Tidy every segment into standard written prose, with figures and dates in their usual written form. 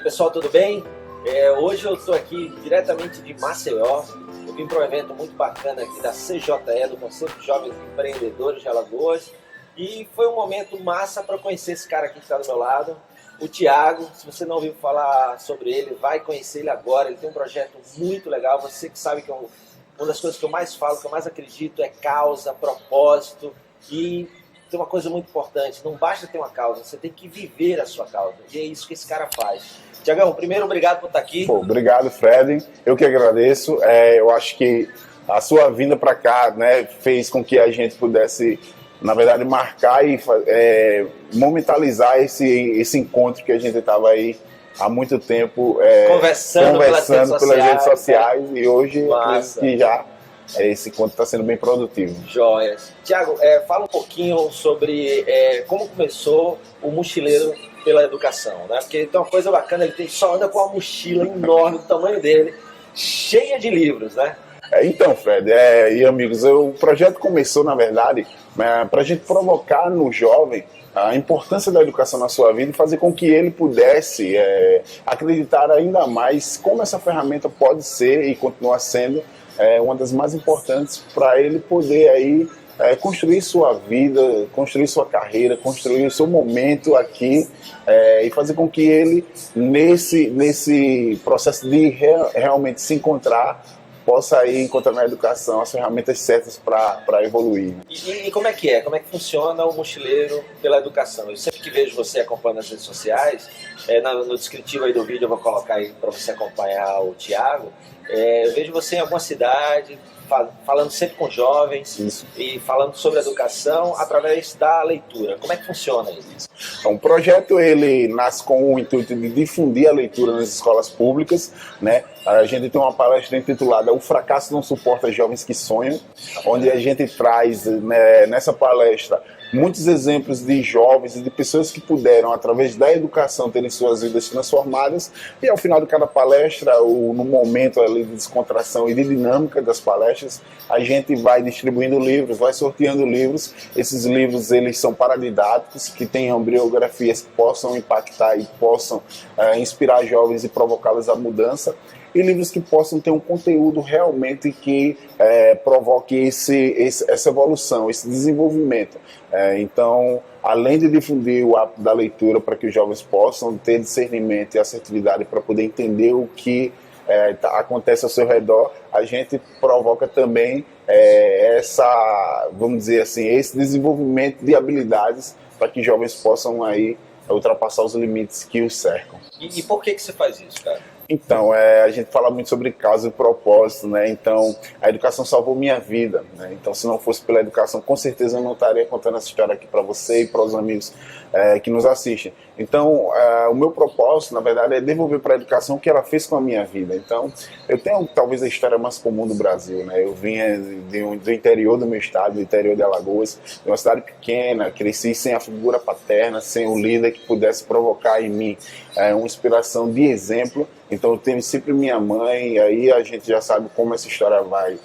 pessoal, tudo bem? Hoje eu estou aqui diretamente de Maceió. Eu vim para um evento muito bacana aqui da CJE, do Conselho de Jovens Empreendedores de Alagoas. E foi um momento massa para conhecer esse cara aqui que está do meu lado, o Thiago. Se você não ouviu falar sobre ele, vai conhecer ele agora. Ele tem um projeto muito legal. Você que sabe que uma das coisas que eu mais falo, que eu mais acredito é causa, propósito. E tem uma coisa muito importante, não basta ter uma causa, você tem que viver a sua causa. E é isso que esse cara faz. Tiagão, primeiro, obrigado por estar aqui. Obrigado, Fred. Eu que agradeço. Eu acho que a sua vinda para cá, né, fez com que a gente pudesse, na verdade, marcar e momentalizar esse encontro que a gente estava aí há muito tempo conversando pelas redes sociais, e hoje acredito que já esse encontro está sendo bem produtivo. Joias. Tiago, fala um pouquinho sobre como começou o Mochileiro pela Educação, né? Porque tem uma coisa bacana, ele só anda com uma mochila enorme do tamanho dele, cheia de livros, né? Então, Fred, e amigos, o projeto começou, na verdade, para a gente provocar no jovem a importância da educação na sua vida e fazer com que ele pudesse acreditar ainda mais como essa ferramenta pode ser e continuar sendo uma das mais importantes para ele poder aí construir sua vida, construir sua carreira, construir o seu momento aqui e fazer com que ele, nesse processo de realmente se encontrar, possa aí encontrar na educação as ferramentas certas para evoluir. E como é que é? Como é que funciona o Mochileiro pela Educação? Eu sempre que vejo você acompanhando nas redes sociais, no descritivo aí do vídeo eu vou colocar aí para você acompanhar o Thiago. Eu vejo você em alguma cidade, falando sempre com jovens. Isso. E falando sobre educação através da leitura. Como é que funciona isso? Então, o projeto ele nasce com o intuito de difundir a leitura nas escolas públicas, né? A gente tem uma palestra intitulada O Fracasso Não Suporta Jovens que Sonham, onde a gente traz nessa palestra muitos exemplos de jovens e de pessoas que puderam, através da educação, terem suas vidas transformadas. E ao final de cada palestra, no momento ali de descontração e de dinâmica das palestras, a gente vai distribuindo livros, vai sorteando livros. Esses livros eles são paradidáticos, que tenham biografias que possam impactar e possam inspirar jovens e provocá-los à mudança. E livros que possam ter um conteúdo realmente que provoque essa evolução, esse desenvolvimento. Então, além de difundir o hábito da leitura para que os jovens possam ter discernimento e assertividade para poder entender o que acontece ao seu redor, a gente provoca também vamos dizer assim, esse desenvolvimento de habilidades para que jovens possam aí ultrapassar os limites que os cercam. E por que você faz isso, cara? Então, a gente fala muito sobre causa e propósito, né? Então, a educação salvou minha vida, né? Então, se não fosse pela educação, com certeza eu não estaria contando essa história aqui para você e para os amigos que nos assistem. Então, o meu propósito, na verdade, é devolver para a educação o que ela fez com a minha vida. Então, eu tenho talvez a história mais comum do Brasil, né? Eu vinha do interior do meu estado, do interior de Alagoas, de uma cidade pequena, cresci sem a figura paterna, sem um líder que pudesse provocar em mim uma inspiração de exemplo. Então eu tenho sempre minha mãe, e aí a gente já sabe como essa história vai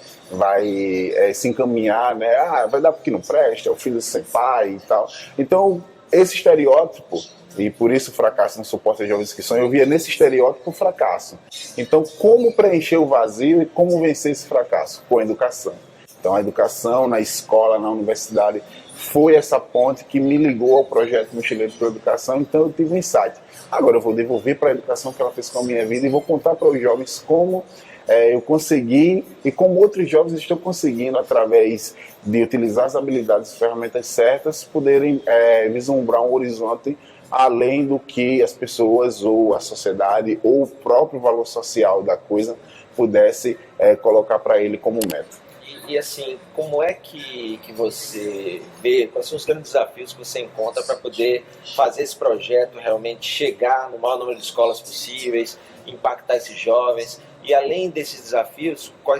se encaminhar, né? Vai dar porque não presta, é o filho sem pai e tal. Então esse estereótipo, e por isso o fracasso não suporta jovens que sonham, eu via nesse estereótipo o fracasso. Então como preencher o vazio e como vencer esse fracasso? Com a educação. Então a educação na escola, na universidade, foi essa ponte que me ligou ao projeto Mochileiro pela Educação. Então eu tive um insight. Agora eu vou devolver para a educação que ela fez com a minha vida e vou contar para os jovens como eu consegui e como outros jovens estão conseguindo, através de utilizar as habilidades e ferramentas certas, poderem vislumbrar um horizonte além do que as pessoas ou a sociedade ou o próprio valor social da coisa pudesse colocar para ele como meta. E assim, como é que você vê, quais são os grandes desafios que você encontra para poder fazer esse projeto realmente chegar no maior número de escolas possíveis, impactar esses jovens? E além desses desafios, qual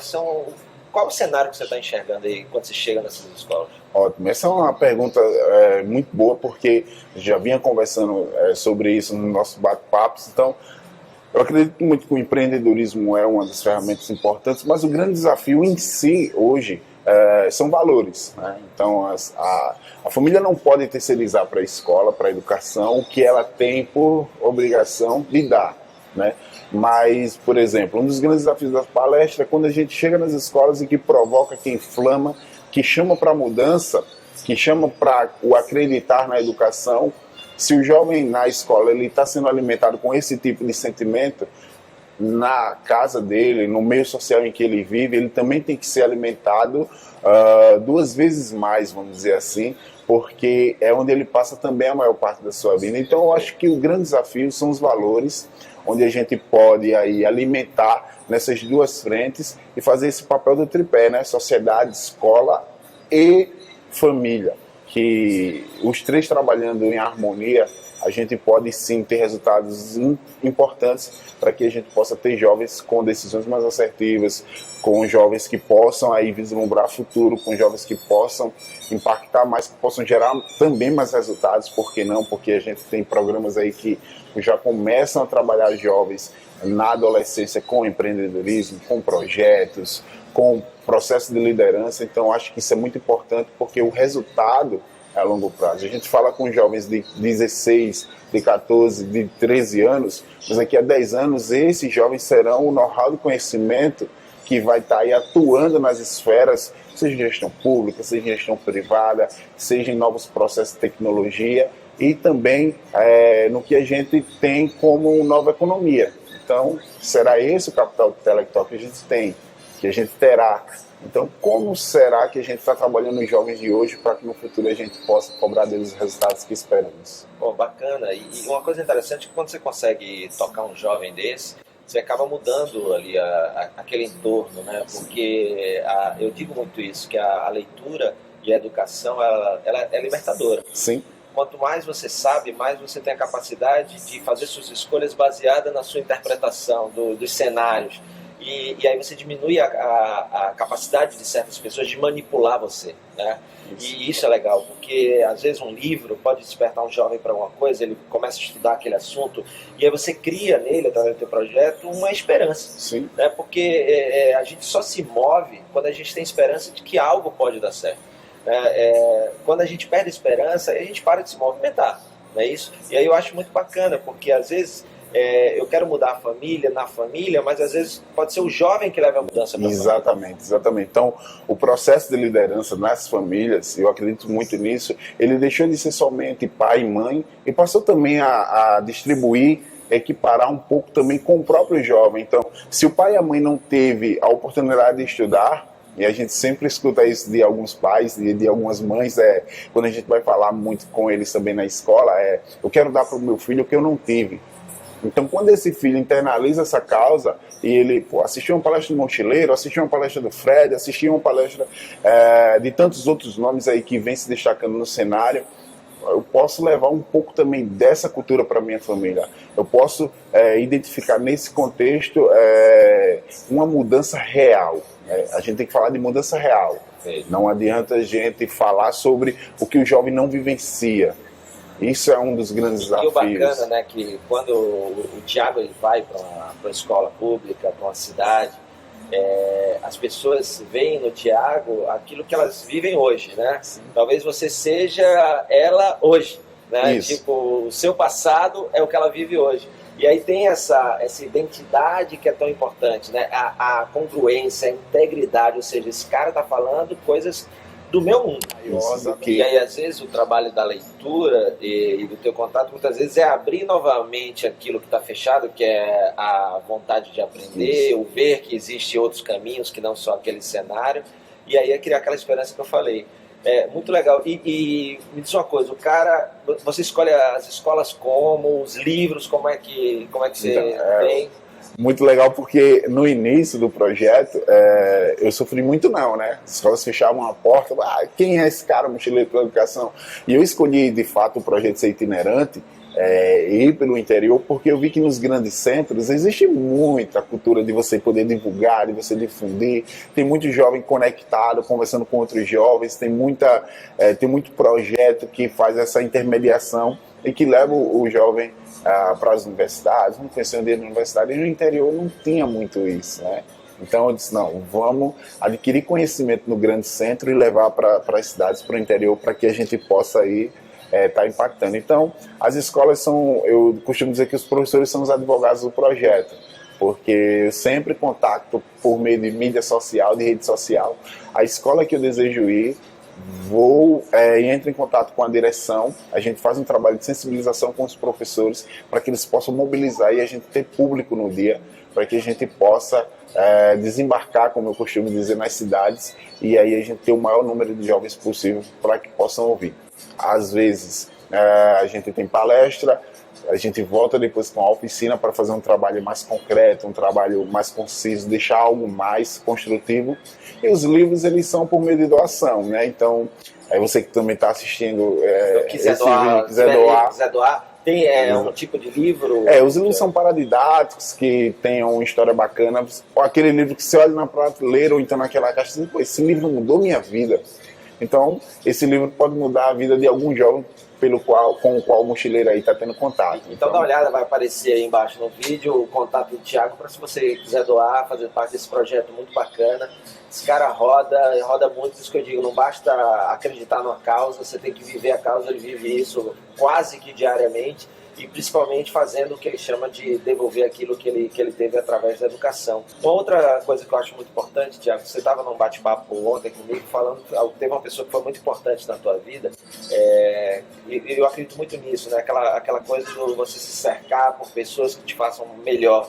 o cenário que você está enxergando aí quando você chega nessas escolas? Ótimo, essa é uma pergunta muito boa, porque já vinha conversando sobre isso no nosso bate-papos. Então, eu acredito muito que o empreendedorismo é uma das ferramentas importantes, mas o grande desafio em si, hoje, são valores, né? Então, a família não pode terceirizar para a escola, para a educação, o que ela tem por obrigação de dar. né? Mas, por exemplo, um dos grandes desafios da palestra é quando a gente chega nas escolas e que provoca, que inflama, que chama para a mudança, que chama para o acreditar na educação. Se o jovem na escola ele está sendo alimentado com esse tipo de sentimento, na casa dele, no meio social em que ele vive, ele também tem que ser alimentado 2 vezes mais, vamos dizer assim, porque é onde ele passa também a maior parte da sua vida. Então eu acho que o grande desafio são os valores, onde a gente pode aí alimentar nessas 2 frentes e fazer esse papel do tripé, né? Sociedade, escola e família, que os 3 trabalhando em harmonia, a gente pode sim ter resultados importantes para que a gente possa ter jovens com decisões mais assertivas, com jovens que possam aí vislumbrar futuro, com jovens que possam impactar mais, que possam gerar também mais resultados, por que não? Porque a gente tem programas aí que já começam a trabalhar jovens na adolescência com empreendedorismo, com projetos, com processo de liderança. Então acho que isso é muito importante porque o resultado é a longo prazo. A gente fala com jovens de 16, de 14, de 13 anos, mas daqui a 10 anos esses jovens serão o know-how do conhecimento que vai estar aí atuando nas esferas, seja em gestão pública, seja em gestão privada, seja em novos processos de tecnologia e também no que a gente tem como nova economia. Então, será esse o capital intelectual que a gente tem, que a gente terá. Então, como será que a gente está trabalhando os jovens de hoje para que no futuro a gente possa cobrar deles os resultados que esperamos? Pô, bacana. E uma coisa interessante é que quando você consegue tocar um jovem desse, você acaba mudando ali aquele entorno, né? Porque eu digo muito isso, que a leitura e a educação, ela é libertadora. Sim. Quanto mais você sabe, mais você tem a capacidade de fazer suas escolhas baseadas na sua interpretação dos cenários. E aí você diminui a capacidade de certas pessoas de manipular você, né? E isso é legal, porque às vezes um livro pode despertar um jovem para uma coisa, ele começa a estudar aquele assunto, e aí você cria nele, através do teu projeto, uma esperança. Sim. Né? Porque a gente só se move quando a gente tem esperança de que algo pode dar certo. Quando a gente perde a esperança, a gente para de se movimentar, não é isso? E aí eu acho muito bacana, porque às vezes eu quero mudar a família, na família, mas às vezes pode ser o jovem que leva a mudança para a família. Exatamente. Então, o processo de liderança nas famílias, eu acredito muito nisso, ele deixou de ser somente pai e mãe e passou também a distribuir, equiparar um pouco também com o próprio jovem. Então, se o pai e a mãe não teve a oportunidade de estudar, e a gente sempre escuta isso de alguns pais, de algumas mães, quando a gente vai falar muito com eles também na escola, eu quero dar para o meu filho o que eu não tive. Então, quando esse filho internaliza essa causa e ele assistiu uma palestra do Mochileiro, assistiu uma palestra do Fred, assistiu uma palestra de tantos outros nomes aí que vem se destacando no cenário, eu posso levar um pouco também dessa cultura para minha família. Eu posso identificar nesse contexto uma mudança real. A gente tem que falar de mudança real. Não adianta a gente falar sobre o que o jovem não vivencia. Isso é um dos grandes desafios. E o bacana, né, que quando o Thiago ele vai para uma escola pública, para uma cidade, as pessoas veem no Thiago aquilo que elas vivem hoje, né? Sim. Talvez você seja ela hoje, né? Isso. Tipo, o seu passado é o que ela vive hoje. E aí tem essa identidade que é tão importante, né? A congruência, a integridade, ou seja, esse cara está falando coisas do meu mundo. E aí, às vezes, o trabalho da leitura e do teu contato, muitas vezes, é abrir novamente aquilo que está fechado, que é a vontade de aprender, Isso. o ver que existem outros caminhos, que não só aquele cenário, e aí é criar aquela esperança que eu falei. Muito legal. E me diz uma coisa, você escolhe as escolas como, os livros, como é que você tem? Muito legal porque no início do projeto eu sofri muito não, né? As escolas fechavam a porta, quem é esse cara, mochileiro pela educação? E eu escolhi de fato o projeto ser itinerante, ir pelo interior, porque eu vi que nos grandes centros existe muita cultura de você poder divulgar, de você difundir, tem muito jovem conectado, conversando com outros jovens, tem muito projeto que faz essa intermediação e que leva o jovem para as universidades, vamos conhecer um dia na universidade, e no interior não tinha muito isso, né? Então eu disse, não, vamos adquirir conhecimento no grande centro e levar para as cidades, para o interior, para que a gente possa aí está impactando. Então, as escolas são, eu costumo dizer que os professores são os advogados do projeto, porque eu sempre contacto por meio de mídia social, de rede social, a escola que eu desejo ir, vou e entro em contato com a direção, a gente faz um trabalho de sensibilização com os professores para que eles possam mobilizar e a gente ter público no dia, para que a gente possa desembarcar, como eu costumo dizer, nas cidades, e aí a gente ter o maior número de jovens possível para que possam ouvir. Às vezes a gente tem palestra, a gente volta depois com a oficina para fazer um trabalho mais concreto, um trabalho mais conciso, deixar algo mais construtivo. E os livros, eles são por meio de doação, né? Então, você que também está assistindo quiser doar, tem um tipo de livro? Os livros são paradidáticos, que tenham uma história bacana. Ou aquele livro que você olha na prateleira ou então naquela caixa e diz, pô, esse livro mudou minha vida. Então, esse livro pode mudar a vida de algum jovem com o qual o mochileiro aí está tendo contato. Então dá uma olhada, vai aparecer aí embaixo no vídeo o contato do Thiago para se você quiser doar, fazer parte desse projeto muito bacana. Esse cara roda muito, isso que eu digo, não basta acreditar numa causa, você tem que viver a causa, ele vive isso quase que diariamente e principalmente fazendo o que ele chama de devolver aquilo que ele teve através da educação. Uma outra coisa que eu acho muito importante, Thiago, você estava num bate-papo ontem comigo falando, teve uma pessoa que foi muito importante na tua vida, e eu acredito muito nisso, né? Aquela coisa de você se cercar por pessoas que te façam melhor.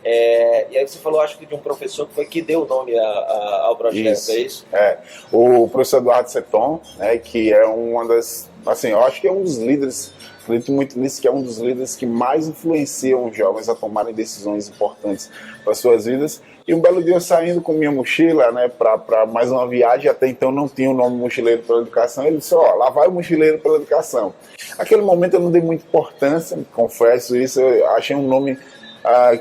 E aí você falou, acho que de um professor que deu o nome ao projeto, isso. É isso? O professor Eduardo Seton, né, que é uma das, assim, eu acho que é um dos líderes, acredito muito nisso, que é um dos líderes que mais influenciam os jovens a tomarem decisões importantes para suas vidas. E um belo dia eu saindo com minha mochila, né, para mais uma viagem, até então não tinha o nome Mochileiro pela Educação, ele disse, lá vai o Mochileiro pela Educação. Aquele momento eu não dei muita importância, confesso isso, eu achei um nome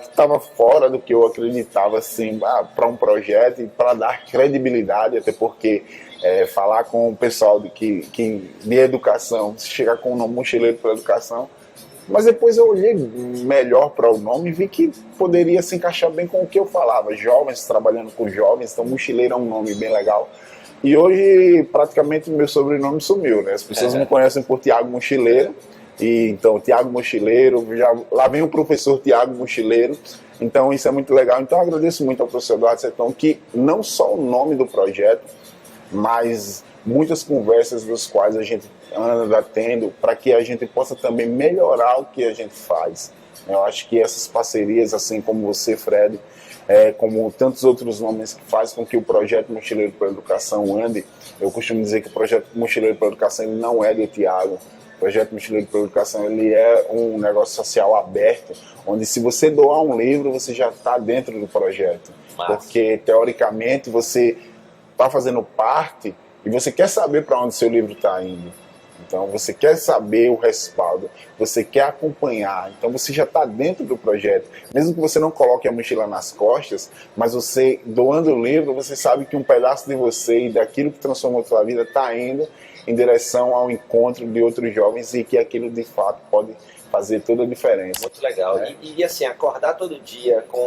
que estava fora do que eu acreditava, assim, para um projeto e para dar credibilidade, até porque falar com o pessoal de educação, chegar com o nome Mochileiro pela Educação. Mas depois eu olhei melhor para o nome e vi que poderia se encaixar bem com o que eu falava. Jovens, trabalhando com jovens, então Mochileiro é um nome bem legal. E hoje praticamente o meu sobrenome sumiu, né? As pessoas me conhecem por Thiago Mochileiro. E, então, Thiago Mochileiro, lá vem o professor Thiago Mochileiro, então isso é muito legal. Então eu agradeço muito ao professor Eduardo Seton, que não só o nome do projeto, mas muitas conversas das quais a gente anda tendo para que a gente possa também melhorar o que a gente faz. Eu acho que essas parcerias, assim como você, Fred, como tantos outros nomes que fazem com que o projeto Mochileiro pela Educação ande, eu costumo dizer que o projeto Mochileiro pela Educação ele não é do Thiago. O projeto Mochileiro pela Educação ele é um negócio social aberto, onde se você doar um livro, você já está dentro do projeto. Massa. Porque, teoricamente, você está fazendo parte e você quer saber para onde seu livro está indo. Então, você quer saber o respaldo, você quer acompanhar. Então, você já está dentro do projeto. Mesmo que você não coloque a mochila nas costas, mas você, doando o livro, você sabe que um pedaço de você e daquilo que transformou a sua vida está indo em direção ao encontro de outros jovens e que aquilo de fato pode fazer toda a diferença. Muito legal. E assim, acordar todo dia com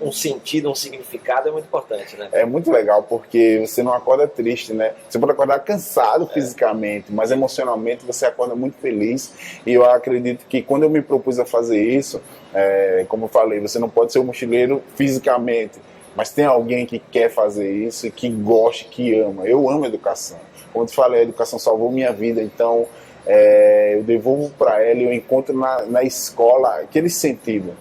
um sentido, um significado é muito importante, né? É muito legal, porque você não acorda triste, né? Você pode acordar cansado fisicamente, mas emocionalmente você acorda muito feliz. E eu acredito que quando eu me propus a fazer isso, como eu falei, você não pode ser um mochileiro fisicamente, mas tem alguém que quer fazer isso e que gosta, que ama. Eu amo educação. Como eu te falei, a educação salvou minha vida, então eu devolvo para ela e eu encontro na escola aquele sentido,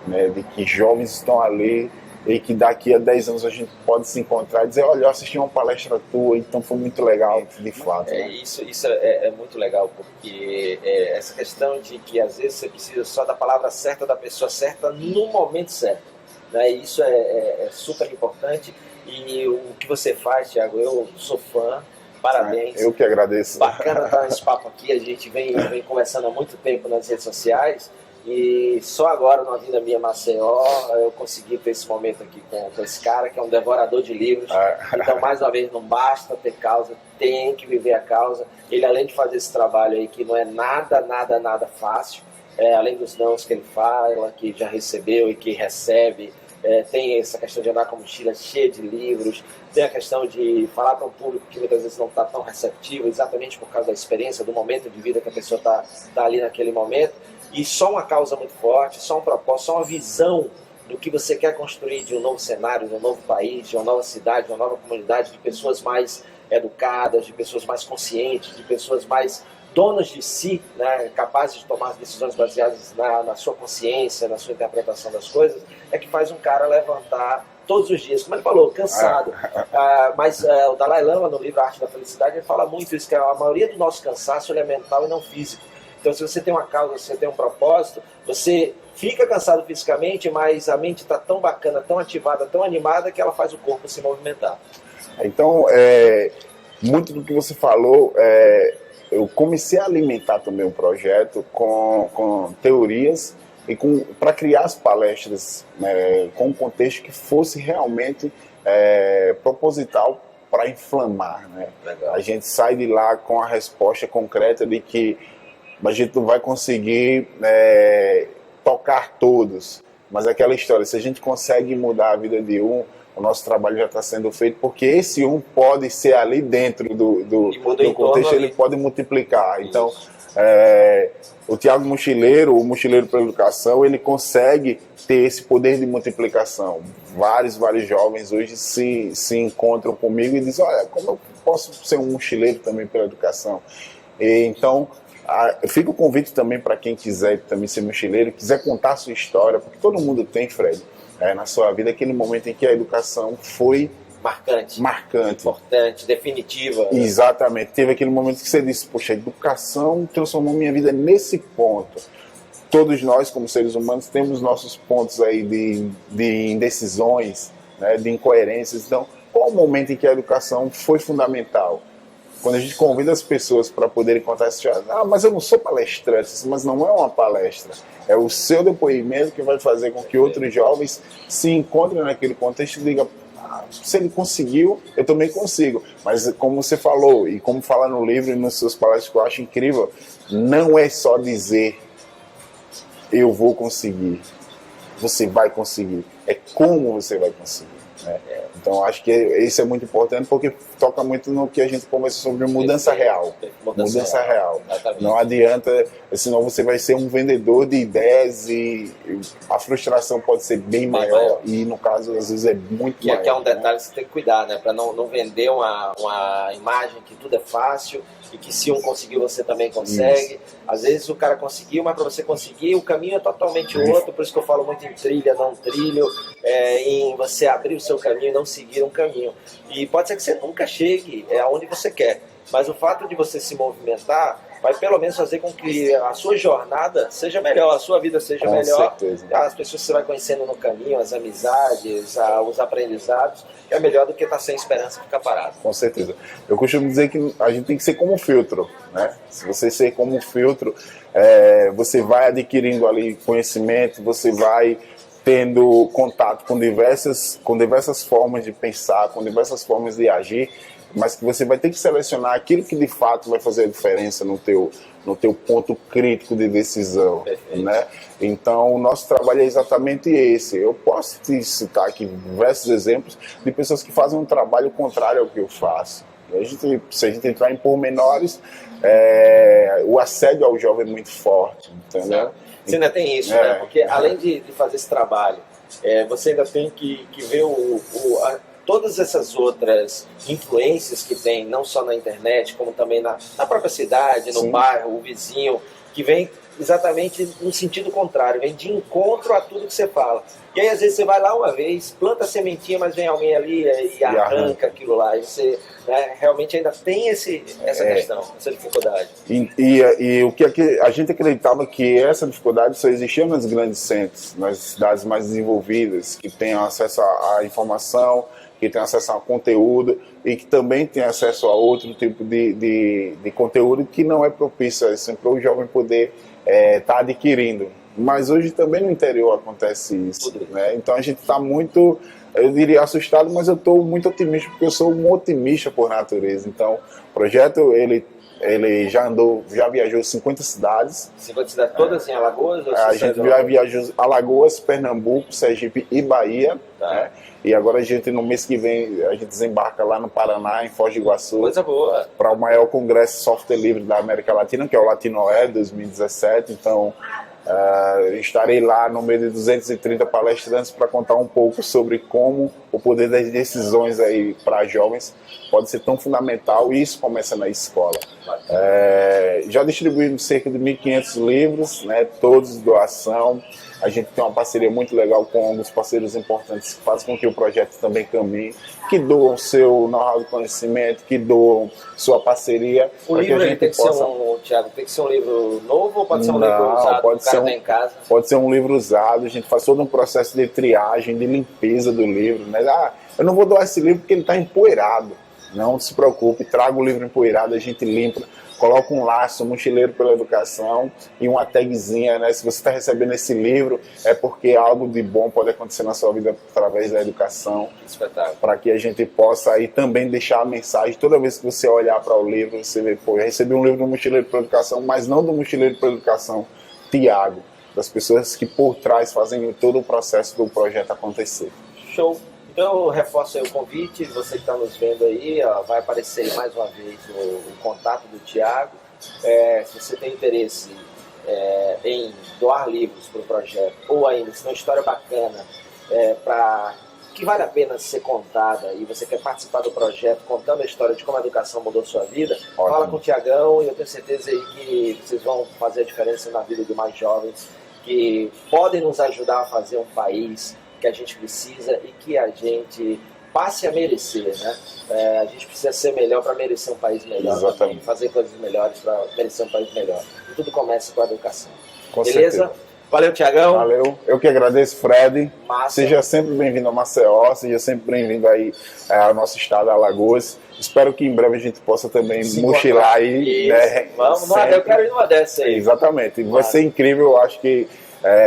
né, de que jovens estão ali e que daqui a 10 anos a gente pode se encontrar e dizer, olha, eu assisti uma palestra tua, então foi muito legal, de fato. Né? Isso é muito legal, porque essa questão de que às vezes você precisa só da palavra certa, da pessoa certa, no momento certo. Né? Isso é super importante e o que você faz, Thiago, eu sou fã. Parabéns. Eu que agradeço. Bacana estar nesse papo aqui. A gente vem conversando há muito tempo nas redes sociais e só agora, na Vinda Minha Maceió, eu consegui ter esse momento aqui com esse cara que é um devorador de livros. Então, mais uma vez, não basta ter causa, tem que viver a causa. Ele, além de fazer esse trabalho aí, que não é nada fácil, além dos nãos que ele fala, que já recebeu e que recebe, tem essa questão de andar com mochila cheia de livros, tem a questão de falar para um público que muitas vezes não está tão receptivo, exatamente por causa da experiência, do momento de vida que a pessoa está ali naquele momento, e só uma causa muito forte, só um propósito, só uma visão do que você quer construir de um novo cenário, de um novo país, de uma nova cidade, de uma nova comunidade, de pessoas mais educadas, de pessoas mais conscientes, de pessoas mais donas de si, né, capazes de tomar decisões baseadas na sua consciência, na sua interpretação das coisas, é que faz um cara levantar todos os dias, como ele falou, cansado. Mas o Dalai Lama, no livro A Arte da Felicidade, ele fala muito isso, que a maioria do nosso cansaço ele é mental e não físico. Então, se você tem uma causa, se você tem um propósito, você fica cansado fisicamente, mas a mente está tão bacana, tão ativada, tão animada, que ela faz o corpo se movimentar. Então, muito do que você falou, eu comecei a alimentar também o projeto com teorias e para criar as palestras com um contexto que fosse realmente proposital para inflamar. Né? A gente sai de lá com a resposta concreta de que a gente não vai conseguir tocar todos, mas aquela história, se a gente consegue mudar a vida de um, o nosso trabalho já está sendo feito, porque esse um pode ser ali dentro do contexto, ele pode multiplicar. Então, o Thiago Mochileiro, o Mochileiro pela Educação, ele consegue ter esse poder de multiplicação. Vários jovens hoje se encontram comigo e dizem, olha, como eu posso ser um mochileiro também pela educação? Então, fica o convite também para quem quiser também ser mochileiro, quiser contar a sua história, porque todo mundo tem, Fred, na sua vida, aquele momento em que a educação foi marcante, importante, definitiva. Exatamente. Teve aquele momento que você disse, poxa, a educação transformou minha vida nesse ponto. Todos nós, como seres humanos, temos nossos pontos aí de indecisões, né, de incoerências. Então, qual o momento em que a educação foi fundamental? Quando a gente convida as pessoas para poderem contar essa história, mas eu não sou palestrante, mas não é uma palestra. É o seu depoimento que vai fazer com que outros jovens se encontrem naquele contexto e digam, se ele conseguiu, eu também consigo. Mas como você falou, e como fala no livro e nas suas palestras, que eu acho incrível, não é só dizer, eu vou conseguir. Você vai conseguir. É como você vai conseguir. Né? Então acho que isso é muito importante, porque toca muito no que a gente conversou sobre mudança real. Mudança real. Não adianta, senão você vai ser um vendedor de ideias e a frustração pode ser bem maior. E no caso, às vezes, é muito maior. E aqui é um detalhe que você tem que cuidar, né? Para não vender uma imagem que tudo é fácil e que se um conseguiu, você também consegue. Isso. Às vezes o cara conseguiu, mas para você conseguir, o caminho é totalmente outro. Por isso que eu falo muito em trilha, não trilho, em você abrir o seu caminho e não seguir um caminho. E pode ser que você nunca chegue aonde você quer, mas o fato de você se movimentar vai pelo menos fazer com que a sua jornada seja melhor, a sua vida seja melhor. Certeza. As pessoas que você vai conhecendo no caminho, as amizades, os aprendizados, é melhor do que estar sem esperança e ficar parado. Com certeza. Eu costumo dizer que a gente tem que ser como um filtro, né? Se você ser como um filtro, você vai adquirindo ali conhecimento, você vai tendo contato com diversas formas de pensar, com diversas formas de agir, mas que você vai ter que selecionar aquilo que de fato vai fazer a diferença no teu ponto crítico de decisão. Né? Então, o nosso trabalho é exatamente esse. Eu posso te citar aqui diversos exemplos de pessoas que fazem um trabalho contrário ao que eu faço. Se a gente entrar em pormenores, o assédio ao jovem é muito forte, entendeu? Você ainda tem isso, né? Porque além de fazer esse trabalho, você ainda tem que ver todas essas outras influências que tem, não só na internet, como também na própria cidade, no bairro, o vizinho, que vem exatamente no sentido contrário, vem de encontro a tudo que você fala. E aí, às vezes, você vai lá uma vez, planta a sementinha, mas vem alguém ali e arranca aquilo lá. E você realmente ainda tem essa questão, essa dificuldade. E o que a gente acreditava que essa dificuldade só existia nos grandes centros, nas cidades mais desenvolvidas, que têm acesso à informação, que tem acesso a conteúdo e que também tem acesso a outro tipo de conteúdo que não é propício assim, para o jovem poder estar adquirindo. Mas hoje também no interior acontece isso. Né? Então a gente está muito, eu diria, assustado, mas eu estou muito otimista, porque eu sou um otimista por natureza. Então o projeto ele Ele já viajou 50 cidades. 50 cidades, todas em Alagoas? Ou A gente já viajou Alagoas, Pernambuco, Sergipe e Bahia. Tá. Né? E agora no mês que vem, a gente desembarca lá no Paraná, em Foz do Iguaçu. Coisa boa. Para o maior congresso de software livre da América Latina, que é o Latinoé 2017. Então, estarei lá no meio de 230 palestrantes para contar um pouco sobre como o poder das decisões aí para jovens pode ser tão fundamental, e isso começa na escola. Já distribuímos cerca de 1.500 livros, né, todos de doação. A gente tem uma parceria muito legal com alguns parceiros importantes que fazem com que o projeto também caminhe, que doam seu know-how de conhecimento, que doam sua parceria. O livro que a gente tem que ser Thiago, tem que ser um livro novo ou pode ser um livro usado? Em casa? Pode ser um livro usado. A gente faz todo um processo de triagem, de limpeza do livro. Né? Eu não vou doar esse livro porque ele está empoeirado. Não se preocupe, traga o livro empoeirado, a gente limpa, coloca um laço, Mochileiro pela Educação e uma tagzinha, né? Se você está recebendo esse livro, é porque algo de bom pode acontecer na sua vida através da educação. Espetáculo. Para que a gente possa aí também deixar a mensagem, toda vez que você olhar para o livro, você vê, pô, eu recebi um livro do Mochileiro pela Educação, mas não do Mochileiro pela Educação Tiago, das pessoas que por trás fazem todo o processo do projeto acontecer. Show! Então eu reforço aí o convite, você que está nos vendo aí, ó, vai aparecer aí mais uma vez o contato do Thiago. Se você tem interesse em doar livros para o projeto, ou ainda, se tem uma história bacana que vale a pena ser contada e você quer participar do projeto contando a história de como a educação mudou sua vida, ótimo. Fala com o Thiagão e eu tenho certeza aí que vocês vão fazer a diferença na vida de mais jovens que podem nos ajudar a fazer um país que a gente precisa e que a gente passe a merecer, né? A gente precisa ser melhor para merecer um país melhor. Exatamente. Fazer coisas melhores para merecer um país melhor. E tudo começa com a educação. Com beleza? Certeza. Valeu, Thiagão. Valeu. Eu que agradeço, Fred. Massa. Seja sempre bem-vindo a Maceió, seja sempre bem-vindo aí ao nosso estado, Alagoas. Espero que em breve a gente possa também mochilar aí. Né? Vamos lá, eu quero ir numa dessa aí. Exatamente. Vai ser incrível, eu acho que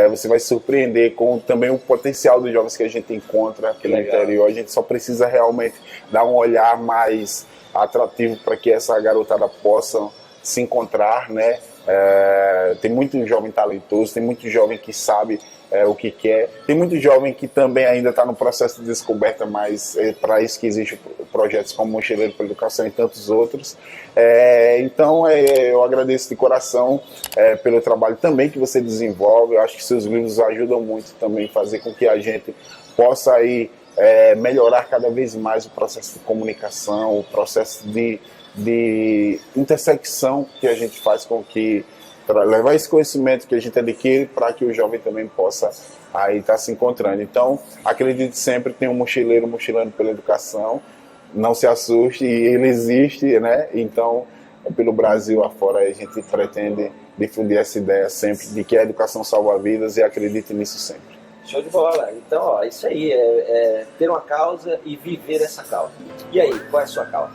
você vai se surpreender com também o potencial dos jovens que a gente encontra aqui no interior. A gente só precisa realmente dar um olhar mais atrativo para que essa garotada possa se encontrar, né? Tem muito jovem talentoso, tem muito jovem que sabe o que quer, tem muito jovem que também ainda está no processo de descoberta, mas para isso que existem projetos como Mochileiro pela Educação e tantos outros. Então eu agradeço de coração pelo trabalho também que você desenvolve. Eu acho que seus livros ajudam muito também a fazer com que a gente possa aí melhorar cada vez mais o processo de comunicação, o processo de intersecção que a gente faz com que levar esse conhecimento que a gente adquire para que o jovem também possa aí estar se encontrando. Então, acredite sempre, tem um mochileiro mochilando pela educação, não se assuste, ele existe, né? Então, pelo Brasil afora, a gente pretende difundir essa ideia sempre de que a educação salva vidas e acredite nisso sempre. Show de bola. Então, ó, isso aí, ter uma causa e viver essa causa. E aí, qual é a sua causa?